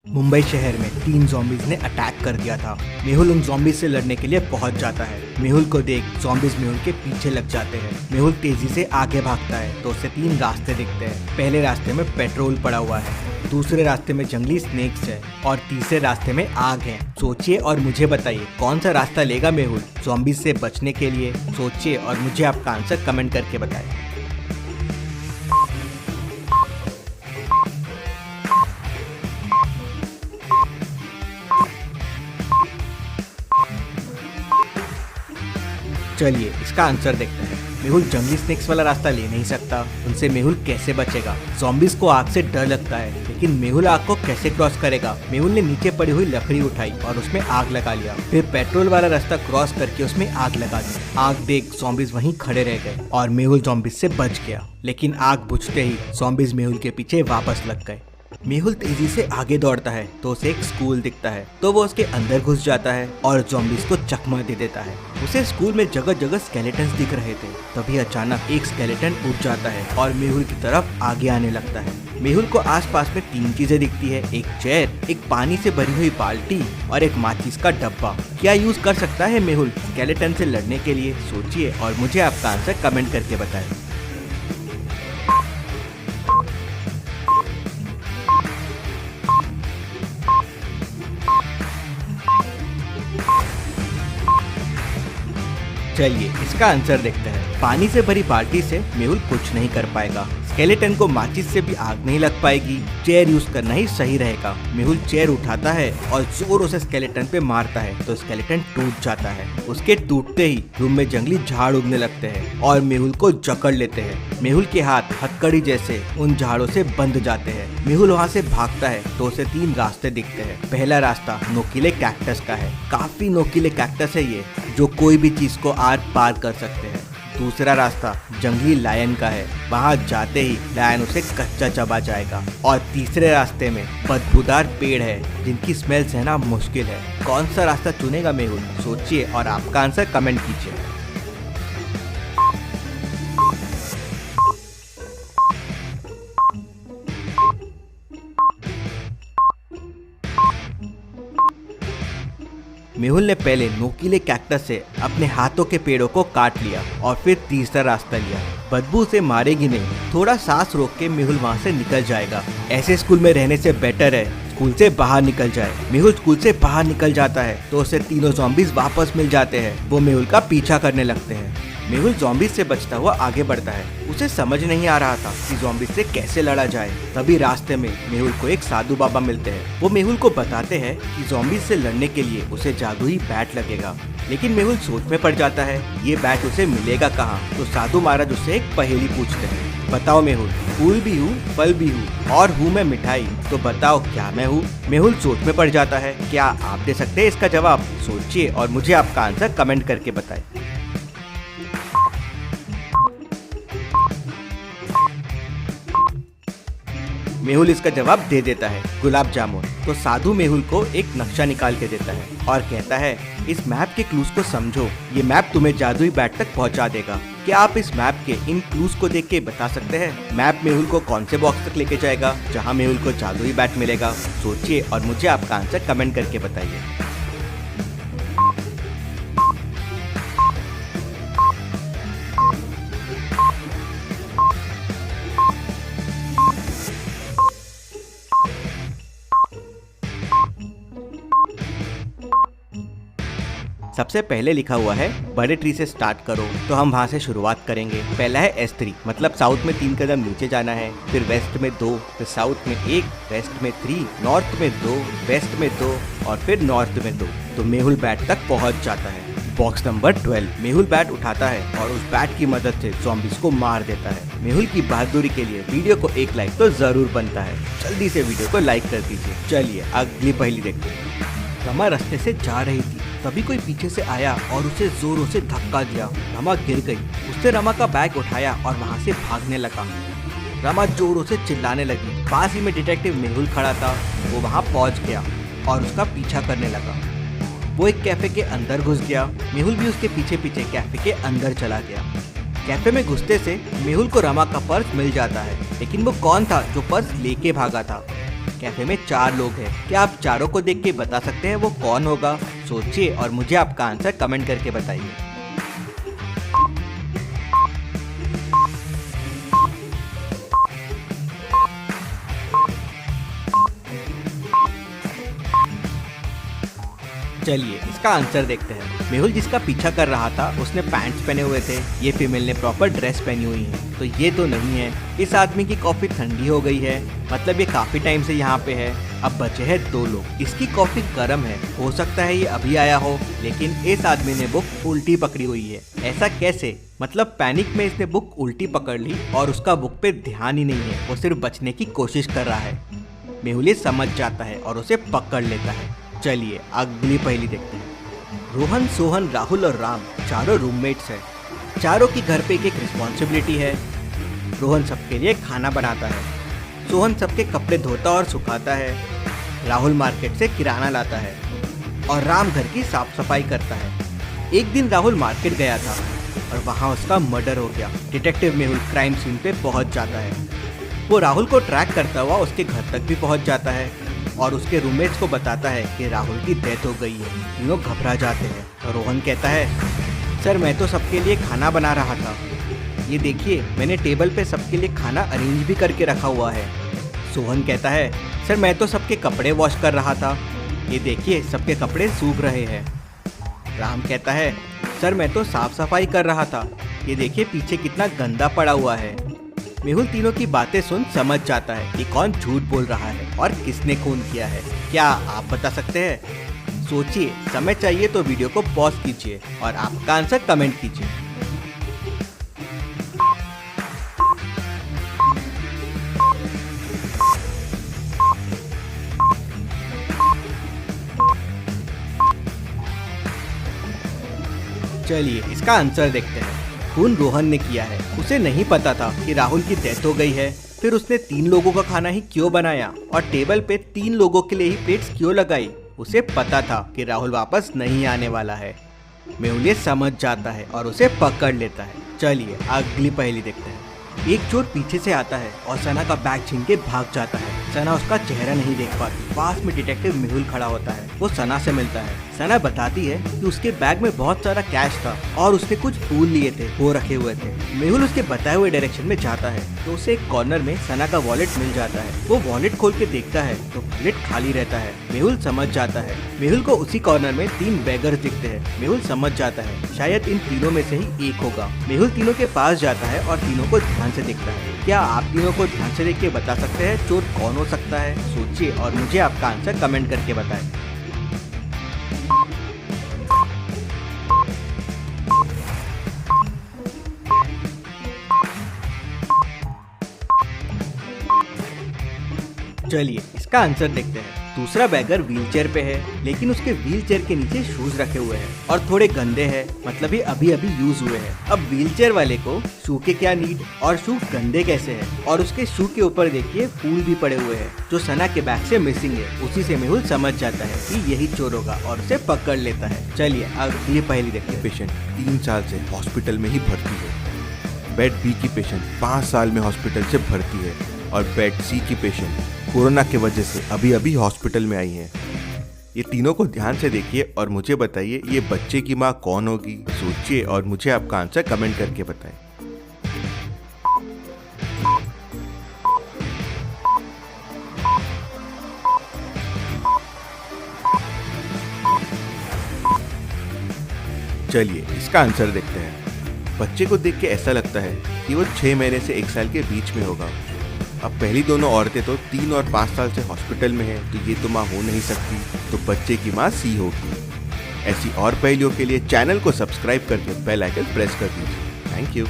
मुंबई शहर में 3 ज़ॉम्बीज ने अटैक कर दिया था। मेहुल उन ज़ॉम्बीज से लड़ने के लिए पहुंच जाता है। मेहुल को देख ज़ॉम्बीज मेहुल के पीछे लग जाते हैं। मेहुल तेजी से आगे भागता है तो उसे 3 रास्ते दिखते हैं। पहले रास्ते में पेट्रोल पड़ा हुआ है, दूसरे रास्ते में जंगली स्नेक्स है और तीसरे रास्ते में आग है। सोचिए और मुझे बताइए कौन सा रास्ता लेगा मेहुल ज़ॉम्बीज से बचने के लिए। सोचिए और मुझे आपका आंसर कमेंट करके बताएं। चलिए इसका आंसर देखते हैं। मेहुल जंगली स्नेक्स वाला रास्ता ले नहीं सकता, उनसे मेहुल कैसे बचेगा। ज़ॉम्बीज को आग से डर लगता है, लेकिन मेहुल आग को कैसे क्रॉस करेगा। मेहुल ने नीचे पड़ी हुई लकड़ी उठाई और उसमें आग लगा लिया। फिर पेट्रोल वाला रास्ता क्रॉस करके उसमें आग लगा दी। आग देख ज़ॉम्बीज वहीं खड़े रह गए और मेहुल ज़ॉम्बीज से बच गया। लेकिन आग बुझते ही ज़ॉम्बीज मेहुल के पीछे वापस लग गए। मेहुल तेजी से आगे दौड़ता है तो उसे एक स्कूल दिखता है, तो वो उसके अंदर घुस जाता है और ज़ॉम्बीज को चकमा दे देता है। उसे स्कूल में जगह जगह स्केलेटन्स दिख रहे थे। तभी अचानक एक स्केलेटन उठ जाता है और मेहुल की तरफ आगे आने लगता है। मेहुल को आसपास में 3 चीजें दिखती है, एक चेयर, एक पानी से भरी हुई बाल्टी और एक माचिस का डब्बा। क्या यूज कर सकता है मेहुल स्केलेटन से लड़ने के लिए? सोचिए और मुझे आपका आंसर कमेंट करके बताएं। चलिए इसका आंसर देखते हैं। पानी से भरी बाल्टी से मेहुल कुछ नहीं कर पाएगा। स्केलेटन को माचिस से भी आग नहीं लग पाएगी। चेयर यूज करना ही सही रहेगा। मेहुल चेयर उठाता है और जोरों से स्केलेटन पे मारता है तो स्केलेटन टूट जाता है। उसके टूटते ही रूम में जंगली झाड़ उगने लगते हैं और मेहुल को जकड़ लेते हैं। मेहुल के हाथ हथकड़ी जैसे उन झाड़ों से बंध जाते हैं। मेहुल वहाँ से भागता है तो उसे 3 रास्ते दिखते हैं। पहला रास्ता नोकीले कैक्टस का है। काफी नोकीले कैक्टस है ये, जो कोई भी चीज को आर पार कर सकते हैं। दूसरा रास्ता जंगली लायन का है, वहाँ जाते ही लायन उसे कच्चा चबा जाएगा। और तीसरे रास्ते में बदबूदार पेड़ है जिनकी स्मेल सहना मुश्किल है। कौन सा रास्ता चुनेगा मेहुल? सोचिए और आपका आंसर कमेंट कीजिए। मेहुल ने पहले नोकीले कैक्टस से अपने हाथों के पेड़ों को काट लिया और फिर तीसरा रास्ता लिया। बदबू से मारेगी नहीं, थोड़ा सांस रोक के मेहुल वहाँ से निकल जाएगा। ऐसे स्कूल में रहने से बेटर है स्कूल से बाहर निकल जाए। मेहुल स्कूल से बाहर निकल जाता है तो उसे तीनों ज़ॉम्बीज वापस मिल जाते हैं। वो मेहुल का पीछा करने लगते हैं। मेहुल ज़ॉम्बीज से बचता हुआ आगे बढ़ता है। उसे समझ नहीं आ रहा था कि ज़ॉम्बीज से कैसे लड़ा जाए। तभी रास्ते में मेहुल को एक साधु बाबा मिलते हैं। वो मेहुल को बताते हैं कि ज़ॉम्बीज से लड़ने के लिए उसे जादुई बैट लगेगा। लेकिन मेहुल सोच में पड़ जाता है ये बैट उसे मिलेगा कहाँ। तो साधु महाराज उससे एक पहेली पूछते हैं। बताओ मेहुल, फूल भी हूँ, फल भी हूँ और हूँ मैं मिठाई, तो बताओ क्या मैं हूँ? मेहुल सोच में पड़ जाता है। क्या आप दे सकते हैं इसका जवाब? सोचिए और मुझे आपका आंसर कमेंट करके बताएं। मेहुल इसका जवाब दे देता है, गुलाब जामुन। तो साधु मेहुल को एक नक्शा निकाल के देता है और कहता है इस मैप के क्लूज को समझो, ये मैप तुम्हें जादुई बैट तक पहुंचा देगा। क्या आप इस मैप के इन क्लूज को देख के बता सकते हैं मैप मेहुल को कौन से बॉक्स तक लेके जाएगा जहां मेहुल को जादुई बैट मिलेगा? सोचिए और मुझे आपका आंसर कमेंट करके बताइए। सबसे पहले लिखा हुआ है बड़े ट्री से स्टार्ट करो, तो हम वहाँ से शुरुआत करेंगे। पहला है S3, मतलब साउथ में 3 कदम नीचे जाना है, फिर वेस्ट में 2, फिर साउथ में 1, वेस्ट में 3, नॉर्थ में 2, वेस्ट में 2 और फिर नॉर्थ में 2। तो मेहुल बैट तक पहुँच जाता है। बॉक्स नंबर 12, मेहुल बैट उठाता है और उस बैट की मदद से ज़ॉम्बीज को मार देता है। मेहुल की बहादुरी के लिए वीडियो को एक लाइक तो जरूर बनता है। जल्दी से वीडियो को लाइक कर दीजिए। चलिए अगली पहेली देखते हैं। रमा रास्ते से जा रही थी, तभी कोई पीछे से आया और उसे जोरों से धक्का दिया। रमा गिर गई। उसने रमा का बैग उठाया और वहाँ से भागने लगा। रमा जोरों से चिल्लाने लगी। पास ही में डिटेक्टिव मेहुल खड़ा था। वो वहाँ पहुँच गया और उसका पीछा करने लगा। वो एक कैफे के अंदर घुस गया। मेहुल भी उसके पीछे पीछे कैफे के अंदर चला गया। कैफे में घुसते से मेहुल को रमा का पर्स मिल जाता है, लेकिन वो कौन था जो पर्स लेके भागा था? कैफे में 4 लोग हैं। क्या आप चारों को देख के बता सकते हैं वो कौन होगा? सोचिए और मुझे आपका आंसर कमेंट करके बताइए। चलिए इसका आंसर देखते हैं। मेहुल जिसका पीछा कर रहा था उसने पैंट्स पहने हुए थे, ये फीमेल ने प्रॉपर ड्रेस पहनी हुई है, तो ये तो नहीं है। इस आदमी की कॉफी ठंडी हो गई है, मतलब ये काफी टाइम से यहाँ पे है। अब बचे हैं 2 लोग। इसकी कॉफी गर्म है, हो सकता है ये अभी आया हो, लेकिन इस आदमी ने बुक उल्टी पकड़ी हुई है। ऐसा कैसे? मतलब पैनिक में इसने बुक उल्टी पकड़ ली और उसका बुक पे ध्यान ही नहीं है, वो सिर्फ बचने की कोशिश कर रहा है। मेहुल ये समझ जाता है और उसे पकड़ लेता है। चलिए अगली पहेली देखते हैं। रोहन, सोहन, राहुल और राम चारों रूममेट्स हैं। चारों की घर पे एक रिस्पॉन्सिबिलिटी है। रोहन सबके लिए खाना बनाता है, सोहन सबके कपड़े धोता और सुखाता है, राहुल मार्केट से किराना लाता है और राम घर की साफ सफाई करता है। एक दिन राहुल मार्केट गया था और वहाँ उसका मर्डर हो गया। डिटेक्टिव मेहुल क्राइम सीन पे पहुँच जाता है। वो राहुल को ट्रैक करता हुआ उसके घर तक भी पहुँच जाता है और उसके रूममेट्स को बताता है कि राहुल की डेथ हो गई है। तीनों घबरा जाते हैं और रोहन कहता है, सर मैं तो सबके लिए खाना बना रहा था, ये देखिए मैंने टेबल पे सबके लिए खाना अरेंज भी करके रखा हुआ है। सोहन कहता है, सर मैं तो सबके कपड़े वॉश कर रहा था, ये देखिए सबके कपड़े सूख रहे हैं। राम कहता है, सर मैं तो साफ सफाई कर रहा था, ये देखिए पीछे कितना गंदा पड़ा हुआ है। मेहुल तीनों की बातें सुन समझ जाता है कि कौन झूठ बोल रहा है और किसने खून किया है। क्या आप बता सकते हैं? सोचिए, समय चाहिए तो वीडियो को पॉज कीजिए और आपका आंसर कमेंट कीजिए। चलिए इसका आंसर देखते हैं। खून रोहन ने किया है। उसे नहीं पता था कि राहुल की डेथ हो गई है, फिर उसने 3 लोगों का खाना ही क्यों बनाया और टेबल पे 3 लोगों के लिए ही प्लेट्स क्यों लगाई? उसे पता था कि राहुल वापस नहीं आने वाला है। मेहुल ये समझ जाता है और उसे पकड़ लेता है। चलिए अगली पहेली देखते हैं। एक चोर पीछे से आता है और सना का बैग छीन के भाग जाता है। सना उसका चेहरा नहीं देख पाती। पास में डिटेक्टिव मेहुल खड़ा होता है। वो सना से मिलता है। सना बताती है कि उसके बैग में बहुत सारा कैश था और उसने कुछ फूल लिए थे, वो रखे हुए थे। मेहुल उसके बताए हुए डायरेक्शन में जाता है तो उसे एक कॉर्नर में सना का वॉलेट मिल जाता है। वो वॉलेट खोल के देखता है तो वॉलेट खाली रहता है। मेहुल समझ जाता है। मेहुल को उसी कॉर्नर में 3 बेगर्स दिखते हैं। मेहुल समझ जाता है शायद इन तीनों में से ही एक होगा। मेहुल तीनों के पास जाता है और तीनों को ध्यान से देखता है। क्या आप तीनों को ध्यान से देख के बता सकते हैं चोर कौन हो सकता है? सोचिए और मुझे आपका आंसर कमेंट करके बताएं। चलिए इसका आंसर देखते हैं। दूसरा बैगर व्हीलचेयर पे है, लेकिन उसके व्हीलचेयर के नीचे शूज रखे हुए हैं और थोड़े गंदे हैं, मतलब ये अभी अभी यूज हुए हैं। अब व्हीलचेयर वाले को शू के क्या नीड और शू गंदे कैसे हैं? और उसके शू के ऊपर देखिए फूल भी पड़े हुए हैं जो सना के बैग से मिसिंग है। उसी से मेहुल समझ जाता है कि यही चोर होगा और उसे पकड़ लेता है। चलिए अगली पहेली देखते हैं। पेशेंट 3 साल से हॉस्पिटल में ही भर्ती है। बेड बी की पेशेंट 5 साल में हॉस्पिटल से भर्ती है और बेड सी की पेशेंट कोरोना के वजह से अभी अभी हॉस्पिटल में आई हैं। ये तीनों को ध्यान से देखिए और मुझे बताइए ये बच्चे की माँ कौन होगी? सोचिए और मुझे आपका आंसर कमेंट करके बताएं। चलिए इसका आंसर देखते हैं। बच्चे को देख के ऐसा लगता है कि वो 6 महीने से 1 साल के बीच में होगा। अब पहली दोनों औरतें तो 3 और 5 साल से हॉस्पिटल में हैं, तो ये तो माँ हो नहीं सकती, तो बच्चे की माँ सी होगी। ऐसी और पहेलियों के लिए चैनल को सब्सक्राइब करके बेल आइकन प्रेस कर दीजिए। Thank you.